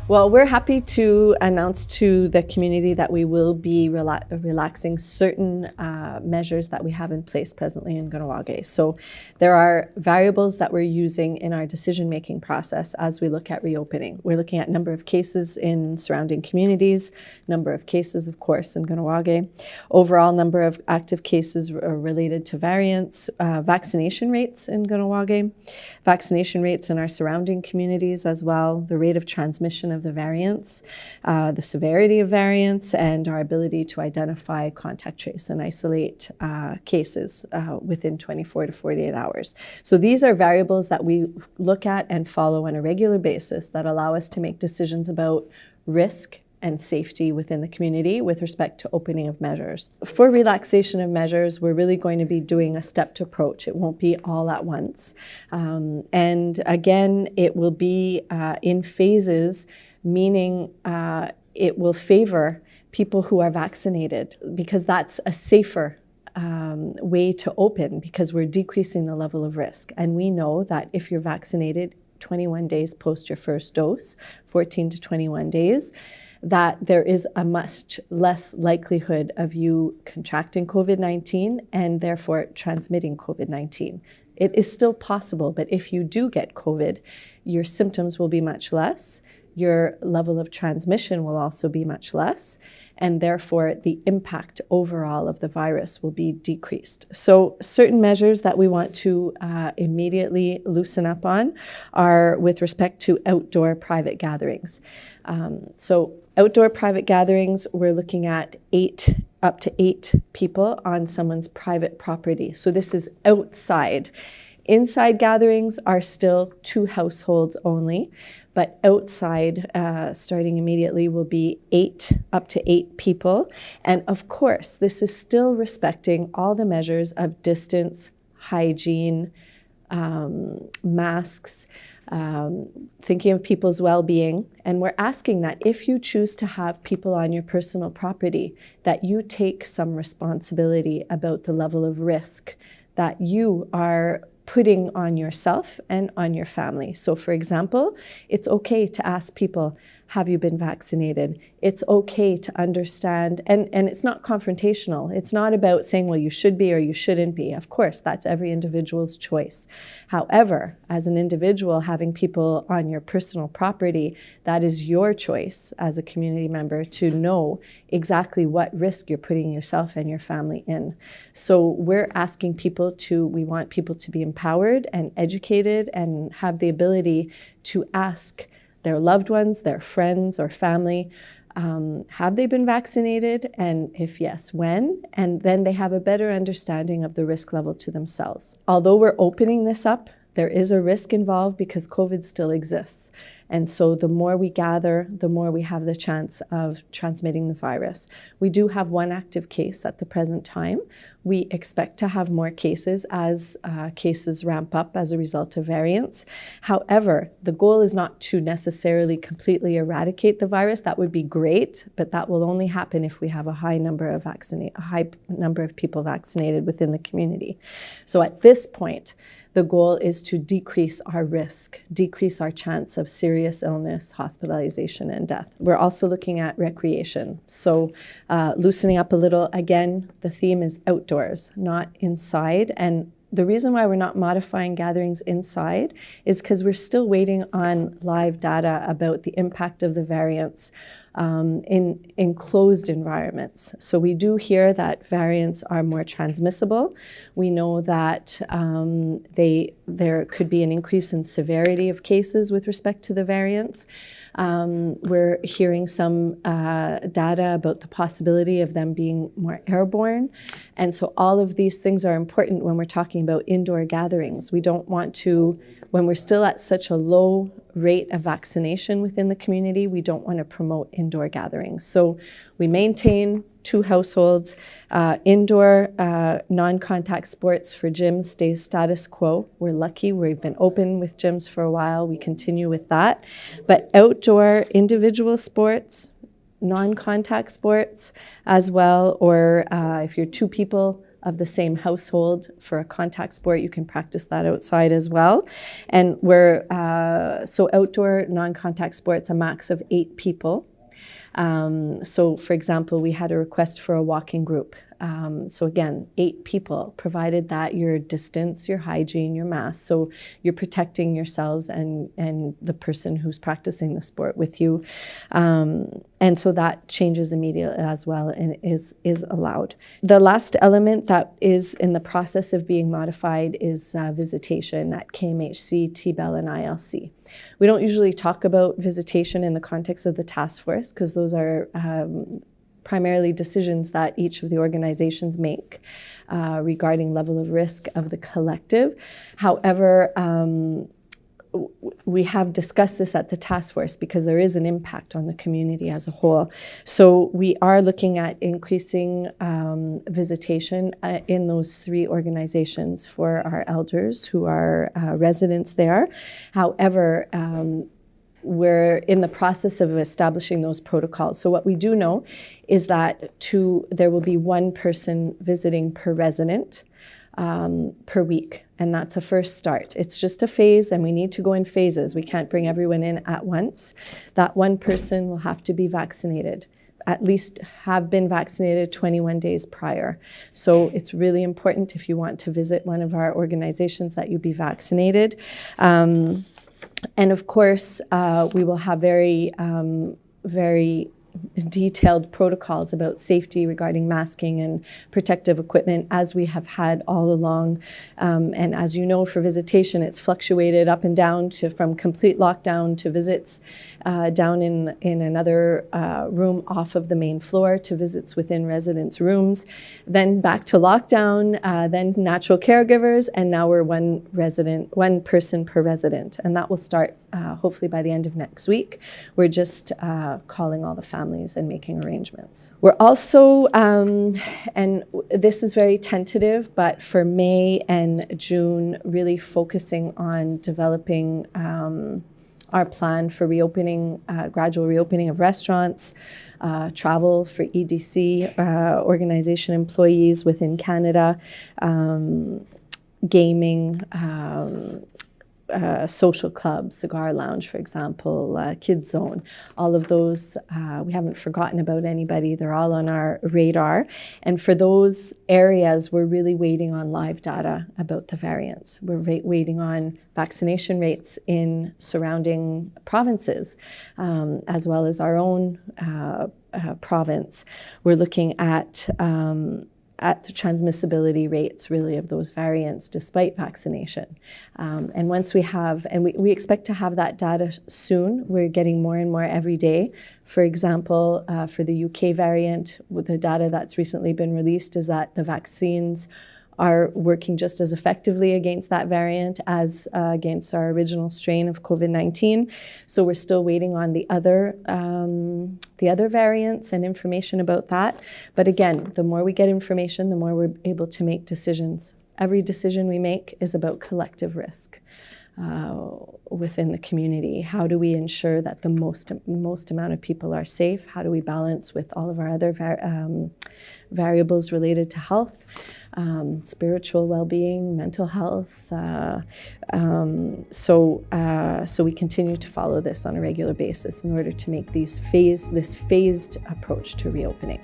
Well, we're happy to announce to the community that we will be relaxing certain measures that we have in place presently in Kahnawake. So there are variables that we're using in our decision-making process as we look at reopening. We're looking at number of cases in surrounding communities, number of cases, of course, in Kahnawake, overall number of active cases related to variants, vaccination rates in Kahnawake, vaccination rates in our surrounding communities as well, the rate of transmission of the variants, the severity of variants, and our ability to identify, contact trace, and isolate cases within 24 to 48 hours. So these are variables that we look at and follow on a regular basis that allow us to make decisions about risk and safety within the community with respect to opening of measures. For relaxation of measures, we're really going to be doing a stepped approach. It won't be all at once. And again, it will be in phases, meaning it will favor people who are vaccinated because that's a safer way to open because we're decreasing the level of risk. And we know that if you're vaccinated 21 days post your first dose, 14 to 21 days, that there is a much less likelihood of you contracting COVID-19 and therefore transmitting COVID-19. It is still possible, but if you do get COVID, your symptoms will be much less, your level of transmission will also be much less, and therefore the impact overall of the virus will be decreased. So certain measures that we want to immediately loosen up on are with respect to outdoor private gatherings. So outdoor private gatherings, we're looking at up to eight people on someone's private property. So this is outside. Inside gatherings are still 2 households only, but outside, starting immediately, will be up to eight people. And of course, this is still respecting all the measures of distance, hygiene, masks, thinking of people's well-being. And we're asking that if you choose to have people on your personal property, that you take some responsibility about the level of risk that you are putting on yourself and on your family. So for example, it's okay to ask people, have you been vaccinated? It's okay to understand, and it's not confrontational. It's not about saying, well, you should be or you shouldn't be. Of course, that's every individual's choice. However, as an individual, having people on your personal property, that is your choice as a community member to know exactly what risk you're putting yourself and your family in. So we're asking people we want people to be empowered and educated and have the ability to ask their loved ones, their friends or family, have they been vaccinated? And if yes, when? And then they have a better understanding of the risk level to themselves. Although we're opening this up, there is a risk involved because COVID still exists. And so the more we gather, the more we have the chance of transmitting the virus. We do have 1 active case at the present time. We expect to have more cases as cases ramp up as a result of variants. However, the goal is not to necessarily completely eradicate the virus. That would be great, but that will only happen if we have a high number of people vaccinated within the community. So at this point, the goal is to decrease our risk, decrease our chance of serious illness, hospitalization, and death. We're also looking at recreation. So loosening up a little, again, the theme is outdoors, not inside. And the reason why we're not modifying gatherings inside is because we're still waiting on live data about the impact of the variants in enclosed environments. So we do hear that variants are more transmissible. We know that there could be an increase in severity of cases with respect to the variants. We're hearing some data about the possibility of them being more airborne. And so all of these things are important when we're talking about indoor gatherings. We don't want to, when we're still at such a low rate of vaccination within the community, we don't want to promote indoor gatherings. So we maintain 2 households. Indoor non-contact sports for gyms stays status quo. We're lucky. We've been open with gyms for a while. We continue with that. But outdoor individual sports, non-contact sports as well, or if you're 2 people of the same household. For a contact sport, you can practice that outside as well. And so outdoor non-contact sports, a max of 8 people. So for example, we had a request for a walking group. So again, 8 people, provided that your distance, your hygiene, your mask, so you're protecting yourselves and the person who's practicing the sport with you. And so that changes immediately as well and is allowed. The last element that is in the process of being modified is visitation at KMHC, T-Bell, and ILC. We don't usually talk about visitation in the context of the task force because those are primarily decisions that each of the organizations make regarding level of risk of the collective. However, we have discussed this at the task force because there is an impact on the community as a whole. So we are looking at increasing visitation in those 3 organizations for our elders who are residents there. However, we're in the process of establishing those protocols. So what we do know is that there will be 1 person visiting per resident per week. And that's a first start. It's just a phase and we need to go in phases. We can't bring everyone in at once. That 1 person will have to be vaccinated, at least have been vaccinated 21 days prior. So it's really important if you want to visit one of our organizations that you be vaccinated. And of course, we will have very detailed protocols about safety regarding masking and protective equipment as we have had all along. And as you know, for visitation, it's fluctuated up and down from complete lockdown to visits down in another room off of the main floor to visits within residents' rooms, then back to lockdown, then natural caregivers, and now we're 1 person per resident. And that will start hopefully by the end of next week. We're just calling all the families and making arrangements. We're also, and this is very tentative, but for May and June, really focusing on developing our plan for reopening, gradual reopening of restaurants, travel for EDC organization employees within Canada, gaming, social clubs, cigar lounge, for example, kids zone, all of those, we haven't forgotten about anybody. They're all on our radar. And for those areas, we're really waiting on live data about the variants. We're waiting on vaccination rates in surrounding provinces, as well as our own province. We're looking at the transmissibility rates really of those variants despite vaccination. And once we have, and we expect to have that data soon, we're getting more and more every day. For example, for the UK variant, with the data that's recently been released is that the vaccines are working just as effectively against that variant as against our original strain of COVID-19. So we're still waiting on the other variants and information about that. But again, the more we get information, the more we're able to make decisions. Every decision we make is about collective risk within the community. How do we ensure that the most amount of people are safe? How do we balance with all of our other variables related to health? Spiritual well-being, mental health. So we continue to follow this on a regular basis in order to make this phased approach to reopening.